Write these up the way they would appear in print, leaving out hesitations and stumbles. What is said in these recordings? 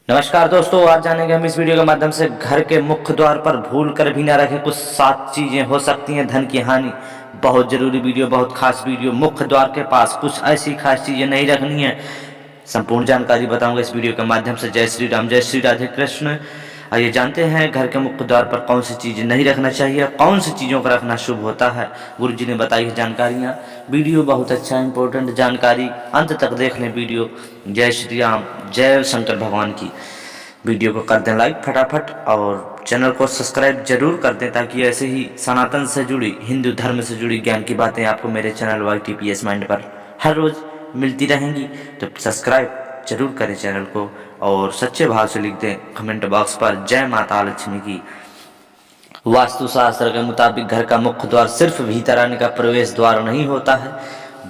नमस्कार दोस्तों, आज जानेंगे हम इस वीडियो के माध्यम से घर के मुख्य द्वार पर भूल कर भी ना रखें कुछ 7 चीजें हो सकती हैं धन की हानि। बहुत जरूरी वीडियो, बहुत खास वीडियो। मुख्य द्वार के पास कुछ ऐसी खास चीजें नहीं रखनी है। संपूर्ण जानकारी बताऊंगा इस वीडियो के माध्यम से। जय श्री राम, जय श्री राधे कृष्ण। आइए जानते हैं घर के मुख्य द्वार पर कौन सी चीजें नहीं रखना चाहिए, कौन सी चीजों का रखना शुभ होता है। गुरु जी ने बताई है जानकारियां। वीडियो बहुत अच्छा इंपॉर्टेंट जानकारी, अंत तक देख लें वीडियो। जय श्री राम, जय शंकर भगवान की। वीडियो को कर दें लाइक फटाफट और चैनल को सब्सक्राइब जरूर कर दें, ताकि ऐसे ही सनातन से जुड़ी, हिंदू धर्म से जुड़ी ज्ञान की बातें आपको मेरे चैनल YTPS माइंड पर हर रोज मिलती रहेंगी। तो सब्सक्राइब जरूर करें चैनल को और सच्चे भाव से लिख दें कमेंट बॉक्स पर जय माता लक्ष्मी की। वास्तुशास्त्र के मुताबिक घर का मुख्य द्वार सिर्फ भीतर आने का प्रवेश द्वार नहीं होता है,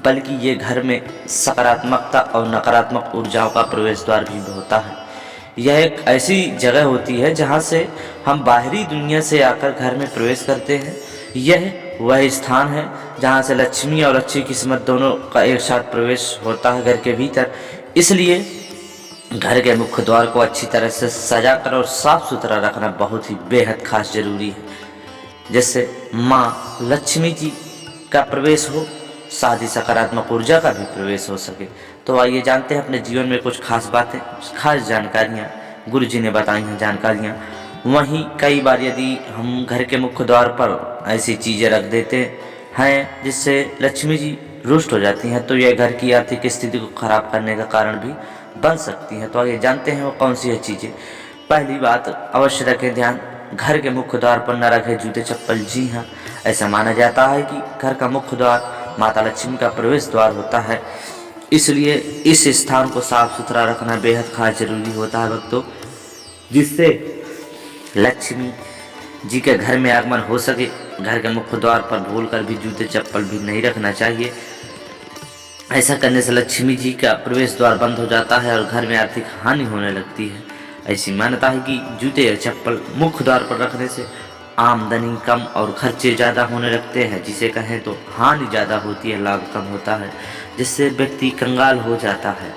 बल्कि ये घर में सकारात्मकता और नकारात्मक ऊर्जाओं का प्रवेश द्वार भी होता है। यह एक ऐसी जगह होती है जहाँ से हम बाहरी दुनिया से आकर घर में प्रवेश करते हैं। यह वह स्थान है जहाँ से लक्ष्मी और अच्छी किस्मत दोनों का एक साथ प्रवेश होता है घर के भीतर। इसलिए घर के मुख्य द्वार को अच्छी तरह से सजाकर और साफ सुथरा रखना बहुत ही बेहद खास जरूरी है, जिससे माँ लक्ष्मी जी का प्रवेश हो, साथ ही सकारात्मक ऊर्जा का भी प्रवेश हो सके। तो आइए जानते हैं अपने जीवन में कुछ खास बातें, खास जानकारियाँ गुरु जी ने बताई हैं जानकारियाँ। वहीं कई बार यदि हम घर के मुख्य द्वार पर ऐसी चीज़ें रख देते हैं जिससे लक्ष्मी जी रुष्ट हो जाती हैं, तो यह घर की आर्थिक स्थिति को खराब करने का कारण भी बन सकती हैं। तो आइए जानते हैं वो कौन सी है चीज़ें। पहली बात अवश्य रखें ध्यान, घर के मुख्य द्वार पर न रखें जूते चप्पल। जी हाँ, ऐसा माना जाता है कि घर का मुख्य द्वार माता लक्ष्मी का प्रवेश द्वार होता है, इसलिए इस स्थान को साफ सुथरा रखना बेहद खास जरूरी होता है भक्तों, जिससे लक्ष्मी जी के घर में आगमन हो सके। घर के मुख्य द्वार पर भूलकर भी जूते चप्पल भी नहीं रखना चाहिए। ऐसा करने से लक्ष्मी जी का प्रवेश द्वार बंद हो जाता है और घर में आर्थिक हानि होने लगती है। ऐसी मान्यता है कि जूते या चप्पल मुख्य द्वार पर रखने से आमदनी कम और खर्चे ज़्यादा होने लगते हैं, जिसे कहें तो हानि ज़्यादा होती है, लाभ कम होता है, जिससे व्यक्ति कंगाल हो जाता है।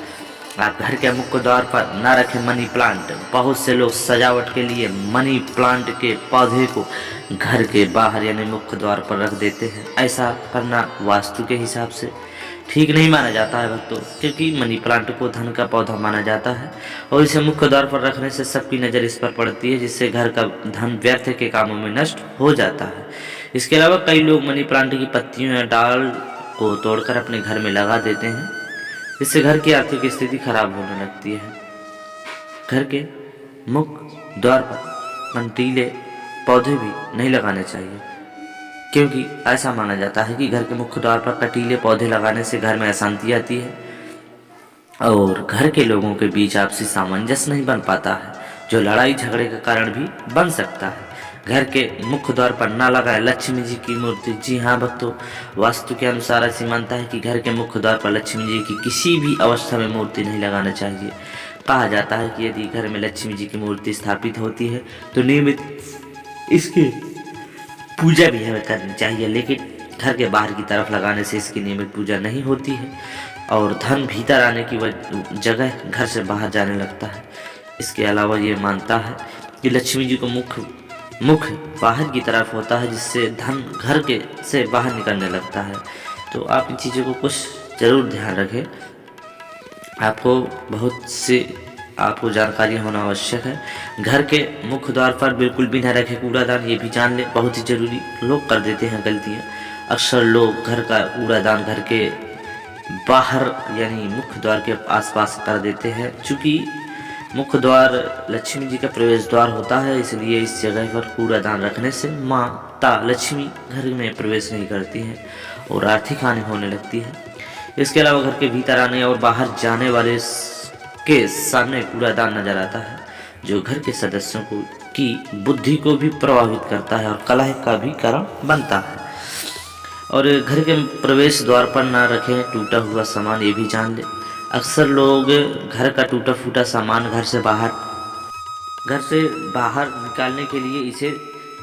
आप घर के मुख्य द्वार पर न रखें मनी प्लांट। बहुत से लोग सजावट के लिए मनी प्लांट के पौधे को घर के बाहर यानी मुख्य द्वार पर रख देते हैं। ऐसा करना वास्तु के हिसाब से ठीक नहीं माना जाता है भक्तों, क्योंकि मनी प्लांट को धन का पौधा माना जाता है और इसे मुख्य द्वार पर रखने से सबकी नज़र इस पर पड़ती है, जिससे घर का धन व्यर्थ के कामों में नष्ट हो जाता है। इसके अलावा कई लोग मनी प्लांट की पत्तियों या डाल को तोड़कर अपने घर में लगा देते हैं, इससे घर की आर्थिक स्थिति खराब होने लगती है। घर के मुख्य द्वार पर कंटीले पौधे भी नहीं लगाने चाहिए, क्योंकि ऐसा माना जाता है कि घर के मुख्य द्वार पर कटीले पौधे लगाने से घर में अशांति आती है और घर के लोगों के बीच आपसी सामंजस्य नहीं बन पाता है, जो लड़ाई झगड़े का कारण भी बन सकता है। घर के मुख्य द्वार पर ना लगाए लक्ष्मी जी की मूर्ति। जी हाँ भक्तों, वास्तु के अनुसार ऐसी मानता है कि घर के मुख्य द्वार पर लक्ष्मी जी की किसी भी अवस्था में मूर्ति नहीं लगाना चाहिए। कहा जाता है कि यदि घर में लक्ष्मी जी की मूर्ति स्थापित होती है तो नियमित इसकी पूजा भी हमें करनी चाहिए, लेकिन घर के बाहर की तरफ लगाने से इसकी नियमित पूजा नहीं होती है और धन भीतर आने की जगह घर से बाहर जाने लगता है। इसके अलावा ये मानता है कि लक्ष्मी जी को मुख बाहर की तरफ होता है, जिससे धन घर के से बाहर निकलने लगता है। तो आप इन चीज़ों को कुछ ज़रूर ध्यान रखें। आपको जानकारी होना आवश्यक है। घर के मुख्य द्वार पर बिल्कुल भी न रखें कूड़ादान, ये भी जान ले, बहुत ही जरूरी। लोग कर देते हैं गलतियाँ। अक्सर लोग घर का कूड़ादान घर के बाहर यानी मुख्य द्वार के आसपास कर देते हैं। चूँकि मुख्य द्वार लक्ष्मी जी का प्रवेश द्वार होता है, इसलिए इस जगह पर कूड़ादान रखने से माता लक्ष्मी घर में प्रवेश नहीं करती हैं और आर्थिक हानि होने लगती है। इसके अलावा घर के भीतर आने और बाहर जाने वाले के सामने कूड़ादान नजर आता है, जो घर के सदस्यों की बुद्धि को भी प्रभावित करता है और कलह का भी कारण बनता है। और घर के प्रवेश द्वार पर ना रखें टूटा हुआ सामान, ये भी जान ले। अक्सर लोग घर का टूटा फूटा सामान घर से बाहर निकालने के लिए इसे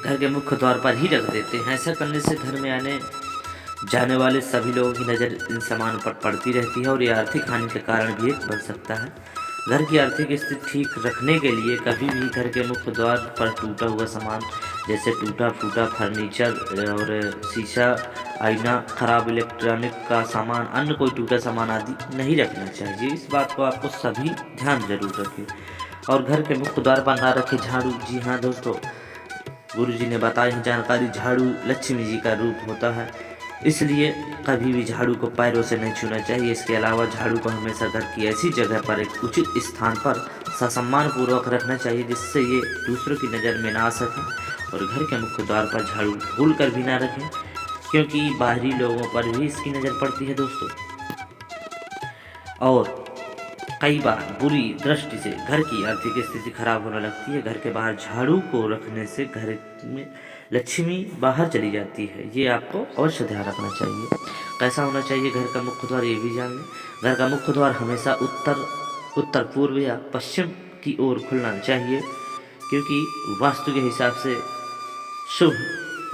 घर के मुख्य द्वार पर ही रख देते हैं। ऐसा करने से घर में आने जाने वाले सभी लोगों की नज़र इन सामानों पर पड़ती रहती है और ये आर्थिक हानि का कारण भी बन सकता है। घर की आर्थिक स्थिति ठीक रखने के लिए कभी भी घर के मुख्य द्वार पर टूटा हुआ सामान जैसे टूटा फूटा फर्नीचर और शीशा, आईना, खराब इलेक्ट्रॉनिक का सामान, अन्य कोई टूटा सामान आदि नहीं रखना चाहिए। इस बात को आपको सभी ध्यान जरूर रखें। और घर के मुख्य द्वार पर ना रखें झाड़ू। जी हाँ दोस्तों, गुरु जी ने बताई है जानकारी, झाड़ू लक्ष्मी जी का रूप होता है, इसलिए कभी भी झाड़ू को पैरों से नहीं छूना चाहिए। इसके अलावा झाड़ू को हमेशा घर की ऐसी जगह पर एक उचित स्थान पर ससम्मान पूर्वक रखना चाहिए जिससे ये दूसरों की नज़र में ना आ सके। और घर के मुख्य द्वार पर झाड़ू भूल कर भी ना रखें, क्योंकि बाहरी लोगों पर भी इसकी नज़र पड़ती है दोस्तों। और कई बार बुरी दृष्टि से घर की आर्थिक स्थिति खराब होने लगती है। घर के बाहर झाड़ू को रखने से घर में लक्ष्मी बाहर चली जाती है, ये आपको अवश्य ध्यान रखना चाहिए। कैसा होना चाहिए घर का मुख्य द्वार, ये भी जान लें। घर का मुख्य द्वार हमेशा उत्तर पूर्व या पश्चिम की ओर खुलना चाहिए, क्योंकि वास्तु के हिसाब से शुभ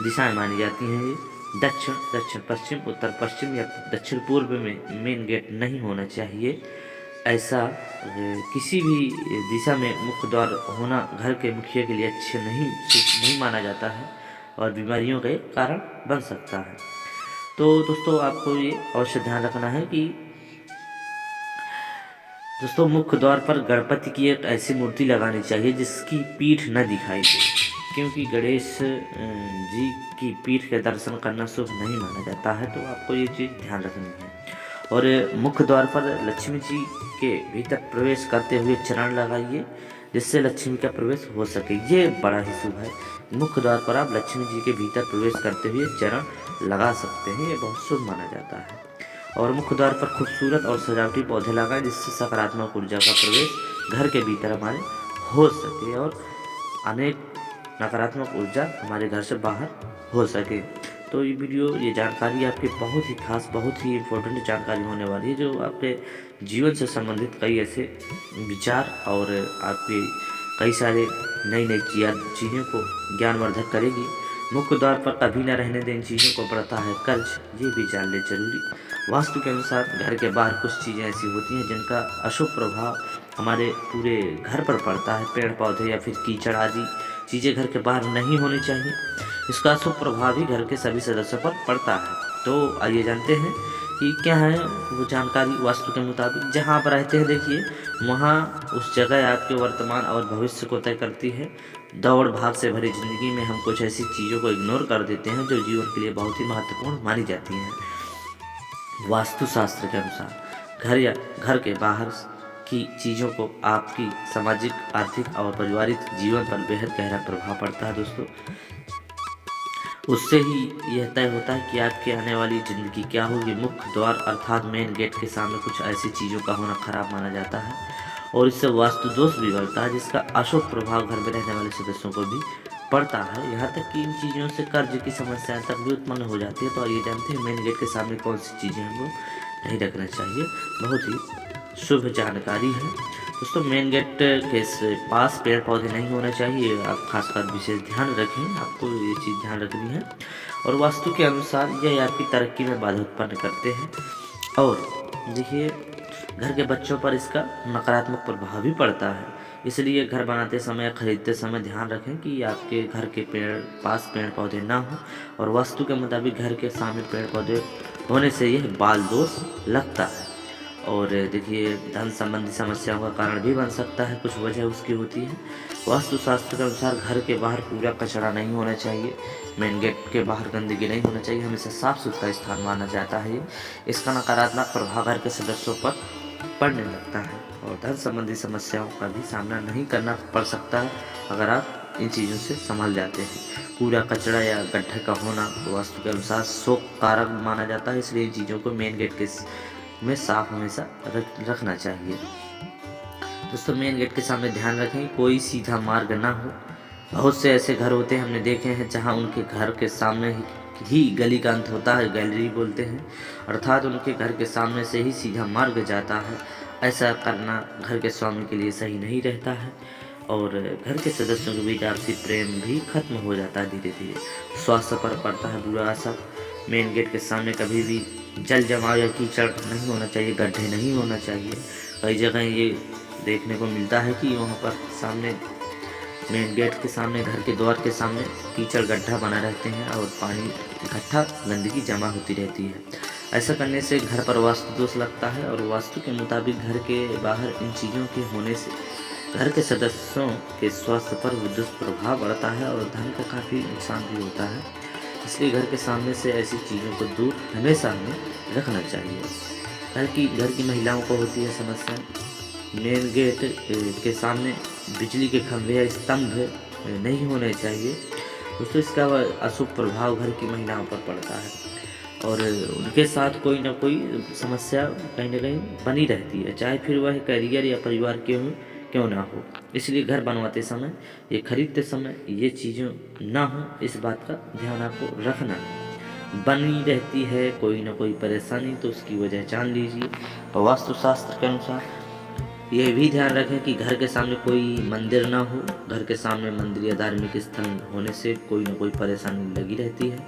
दिशाएं मानी जाती हैं। ये दक्षिण पश्चिम, उत्तर पश्चिम या दक्षिण पूर्व में मेन गेट नहीं होना चाहिए। ऐसा किसी भी दिशा में मुख्य द्वार होना घर के मुखिया के लिए अच्छे नहीं माना जाता है और बीमारियों के कारण बन सकता है। तो दोस्तों आपको ये अवश्य ध्यान रखना है कि दोस्तों मुख्य द्वार पर गणपति की एक ऐसी मूर्ति लगानी चाहिए जिसकी पीठ न दिखाई दे, क्योंकि गणेश जी की पीठ के दर्शन करना शुभ नहीं माना जाता है। तो आपको ये चीज़ ध्यान रखनी है। और मुख्य द्वार पर लक्ष्मी जी के भीतर प्रवेश करते हुए चरण लगाइए, जिससे लक्ष्मी का प्रवेश हो सके, ये बड़ा ही शुभ है। मुख्य द्वार पर आप लक्ष्मी जी के भीतर प्रवेश करते हुए चरण लगा सकते हैं, ये बहुत शुभ माना जाता है। और मुख्य द्वार पर खूबसूरत और सजावटी पौधे लगाएं, जिससे सकारात्मक ऊर्जा का प्रवेश घर के भीतर हमारे हो सके और अनेक नकारात्मक ऊर्जा हमारे घर से बाहर हो सके। तो ये वीडियो, ये जानकारी आपकी बहुत ही खास, बहुत ही इम्पोर्टेंट जानकारी होने वाली है, जो आपके जीवन से संबंधित कई ऐसे विचार और आपके कई सारे नई चीज़ों को ज्ञानवर्धक करेगी। मुख्य द्वार पर कभी न रहने दें इन चीज़ों को, बढ़ता है कर्ज, ये भी जान ले जरूरी। वास्तु के अनुसार घर के बाहर कुछ चीज़ें ऐसी होती हैं जिनका अशुभ प्रभाव हमारे पूरे घर पर पड़ता है। पेड़ पौधे या फिर कीचड़ आदि चीज़ें घर के बाहर नहीं होनी चाहिए। इसका अशुभ प्रभाव भी घर के सभी सदस्यों पर पड़ता है। तो आइए जानते हैं कि क्या है वो जानकारी वास्तु के मुताबिक। जहाँ आप रहते हैं देखिए, वहाँ उस जगह आपके वर्तमान और भविष्य को तय करती है। दौड़ भाग से भरी जिंदगी में हम कुछ ऐसी चीज़ों को इग्नोर कर देते हैं जो जीवन के लिए बहुत ही महत्वपूर्ण मानी जाती हैं। वास्तुशास्त्र के अनुसार घर या घर के बाहर की चीज़ों को आपकी सामाजिक, आर्थिक और पारिवारिक जीवन पर बेहद गहरा प्रभाव पड़ता है दोस्तों। उससे ही यह तय होता है कि आपकी आने वाली ज़िंदगी क्या होगी। मुख्य द्वार अर्थात मेन गेट के सामने कुछ ऐसी चीज़ों का होना खराब माना जाता है और इससे वास्तु दोष भी बढ़ता है, जिसका अशुभ प्रभाव घर में रहने वाले सदस्यों को भी पड़ता है। यहाँ तक कि इन चीज़ों से कर्ज की समस्याएं तक भी उत्पन्न हो जाती है। तो ये जानते हैं मेन गेट के सामने कौन सी चीज़ें हमको नहीं रखना चाहिए। बहुत ही शुभ जानकारी है दोस्तों। मेन गेट के पास पेड़ पौधे नहीं होने चाहिए, आप खासकर विशेष ध्यान रखें, आपको ये चीज़ ध्यान रखनी है। और वास्तु के अनुसार यह आपकी तरक्की में बाधा उत्पन्न करते हैं। और देखिए, घर के बच्चों पर इसका नकारात्मक प्रभाव भी पड़ता है, इसलिए घर बनाते समय, खरीदते समय ध्यान रखें कि आपके घर के पास पेड़ पौधे ना हो। और वास्तु के मुताबिक घर के सामने पेड़ पौधे होने से यह बाल दोष लगता है। और देखिए, धन संबंधी समस्याओं का कारण भी बन सकता है, कुछ वजह उसकी होती है। वास्तुशास्त्र के अनुसार घर के बाहर कूड़ा कचरा नहीं होना चाहिए, मेन गेट के बाहर गंदगी नहीं होना चाहिए, हमेशा साफ सुथरा स्थान माना जाता है। इसका नकारात्मक प्रभाव घर के सदस्यों पर पड़ने लगता है और धन संबंधी समस्याओं का भी सामना नहीं करना पड़ सकता है अगर आप इन चीज़ों से संभल जाते हैं। कूड़ा कचरा या गड्ढे का होना वास्तु के अनुसार शोक कारक माना जाता है, इसलिए इन चीज़ों को मेन गेट के में साफ हमेशा रखना चाहिए। दोस्तों, मेन गेट के सामने ध्यान रखें कोई सीधा मार्ग ना हो। बहुत से ऐसे घर होते हैं, हमने देखे हैं, जहां उनके घर के सामने ही गली का अंत होता है, गैलरी बोलते हैं, अर्थात उनके घर के सामने से ही सीधा मार्ग जाता है। ऐसा करना घर के स्वामी के लिए सही नहीं रहता है और घर के सदस्यों के बीच आपसी प्रेम भी खत्म हो जाता है धीरे धीरे। स्वास्थ्य पर पड़ता है बुरा असर। मेन गेट के सामने कभी भी जल जमाव या कीचड़ नहीं होना चाहिए, गड्ढे नहीं होना चाहिए। कई जगह ये देखने को मिलता है कि वहाँ पर सामने मेन गेट के सामने, घर के द्वार के सामने कीचड़ गड्ढा बना रहते हैं और पानी इकट्ठा गंदगी जमा होती रहती है। ऐसा करने से घर पर वास्तु दोष लगता है और वास्तु के मुताबिक घर के बाहर इन चीज़ों के होने से घर के सदस्यों के स्वास्थ्य पर दुष्प्रभाव पड़ता है और धन का काफ़ी नुकसान भी होता है। इसलिए घर के सामने से ऐसी चीज़ों को दूर हमेशा हमें रखना चाहिए। घर की महिलाओं को होती है समस्या, मेन गेट के सामने बिजली के खंभे या स्तंभ नहीं होने चाहिए। दोस्तों, इसका अशुभ प्रभाव घर की महिलाओं पर पड़ता है और उनके साथ कोई ना कोई समस्या कहीं ना कहीं बनी रहती है, चाहे फिर वह करियर या परिवार के हो क्यों ना हो। इसलिए घर बनवाते समय, ये खरीदते समय ये चीज़ों ना हो, इस बात का ध्यान आपको रखना है। बनी रहती है कोई ना कोई परेशानी तो उसकी वजह जान लीजिए। और वास्तुशास्त्र के अनुसार ये भी ध्यान रखें कि घर के सामने कोई मंदिर ना हो। घर के सामने मंदिर या धार्मिक स्थल होने से कोई ना कोई परेशानी लगी रहती है,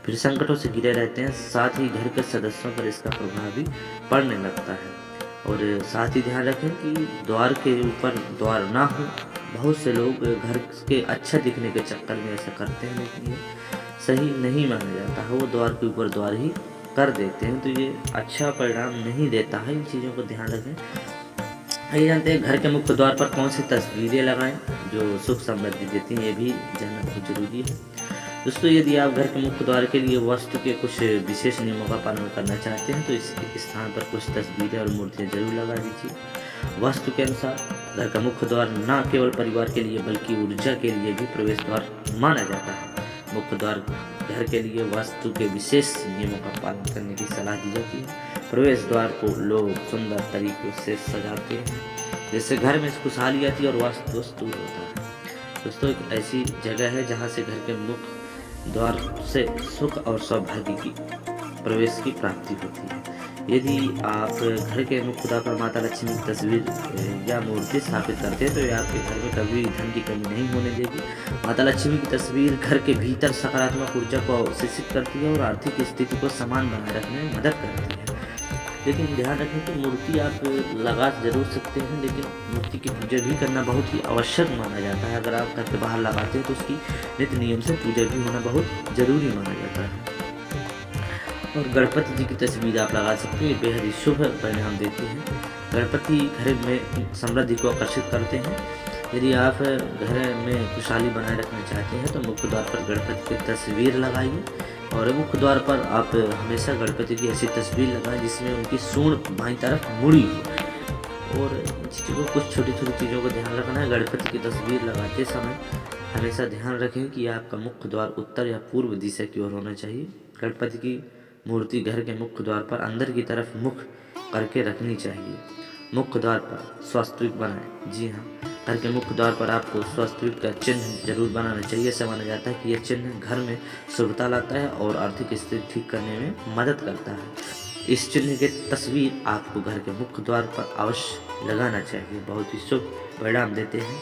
फिर संकटों से घिरे रहते हैं। साथ ही घर के सदस्यों पर इसका प्रभाव भी पड़ने लगता है। और साथ ही ध्यान रखें कि द्वार के ऊपर द्वार ना हो। बहुत से लोग घर के अच्छा दिखने के चक्कर में ऐसा करते हैं, लेकिन ये सही नहीं माना जाता है। वो द्वार के ऊपर द्वार ही कर देते हैं, तो ये अच्छा परिणाम नहीं देता है। इन चीज़ों को ध्यान रखें। आइए जानते हैं घर के मुख्य द्वार पर कौन सी तस्वीरें लगाएं जो सुख समृद्धि देती हैं, ये भी जानना बहुत जरूरी है। दोस्तों, यदि आप घर के मुख्य द्वार के लिए वास्तु के कुछ विशेष नियमों का पालन करना चाहते हैं तो इस स्थान पर कुछ तस्वीरें और मूर्तियां जरूर लगा दीजिए। वास्तु के अनुसार घर का मुख्य द्वार न केवल परिवार के लिए बल्कि ऊर्जा के लिए भी प्रवेश द्वार माना जाता है। मुख्य द्वार घर के लिए वास्तु के विशेष नियमों का पालन करने की सलाह दी जाती है। प्रवेश द्वार को लोग सुंदर तरीके से सजाते हैं, जिससे घर में खुशहाली आती है और वास्तु दोष दूर होता है। दोस्तों, एक ऐसी जगह है जहाँ से घर के मुख्य द्वार से सुख और सौभाग्य की प्रवेश की प्राप्ति होती है। यदि आप घर के मुख्य द्वार पर माता लक्ष्मी की तस्वीर या मूर्ति स्थापित करते हैं तो ये आपके घर में कभी धन की कमी नहीं होने देगी। माता लक्ष्मी की तस्वीर घर के भीतर सकारात्मक ऊर्जा को अवशोषित करती है और आर्थिक स्थिति को समान बनाए रखने में मदद करती है। लेकिन ध्यान रखें कि मूर्ति आप लगा जरूर सकते हैं, लेकिन मूर्ति की पूजा भी करना बहुत ही आवश्यक माना जाता है। अगर आप घर के बाहर लगाते हैं तो उसकी नित्य नियम से पूजा भी होना बहुत जरूरी माना जाता है। और गणपति जी की तस्वीर आप लगा सकते हैं, बेहद ही शुभ परिणाम देते हैं। गणपति घर में समृद्धि को आकर्षित करते हैं। यदि आप घर में खुशहाली बनाए रखना चाहते हैं तो मुख्य द्वार पर गणपति की तस्वीर लगाइए और मुख्य द्वार पर आप हमेशा गणपति की ऐसी तस्वीर लगाएं जिसमें उनकी सूंड बाईं तरफ मुड़ी हो। और चीज़ों को, कुछ छोटी छोटी चीज़ों को ध्यान रखना है। गणपति की तस्वीर लगाते समय हमेशा ध्यान रखें कि आपका मुख्य द्वार उत्तर या पूर्व दिशा की ओर होना चाहिए। गणपति की मूर्ति घर के मुख्य द्वार पर अंदर की तरफ मुख करके रखनी चाहिए। मुख्य द्वार पर स्वास्तविक बनाएं। जी हाँ, घर के मुख्य द्वार पर आपको स्वास्तविक का चिन्ह जरूर बनाना चाहिए। ऐसा माना जाता है कि यह चिन्ह घर में शुभता लाता है और आर्थिक स्थिति ठीक करने में मदद करता है। इस चिन्ह की तस्वीर आपको घर के मुख्य द्वार पर अवश्य लगाना चाहिए, बहुत ही शुभ परिणाम देते हैं।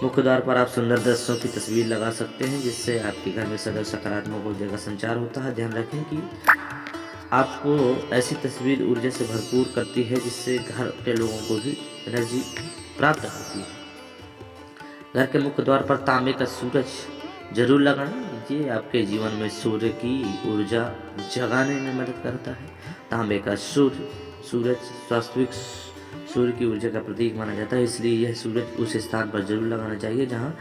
मुख्य द्वार पर आप सुंदर दृश्यों की तस्वीर लगा सकते हैं जिससे आपके घर में सदैव सकारात्मक ऊर्जा का संचार होता है। ध्यान रखें कि आपको ऐसी तस्वीर ऊर्जा से भरपूर करती है जिससे घर के लोगों को भी एनर्जी प्राप्त होती है। घर के मुख्य द्वार पर तांबे का सूरज जरूर लगाएं, ये आपके जीवन में सूर्य की ऊर्जा जगाने में मदद करता है। तांबे का सूरज वास्तविक सूर्य की ऊर्जा का प्रतीक माना जाता है, इसलिए यह सूरज उस स्थान पर जरूर लगाना चाहिए जहाँ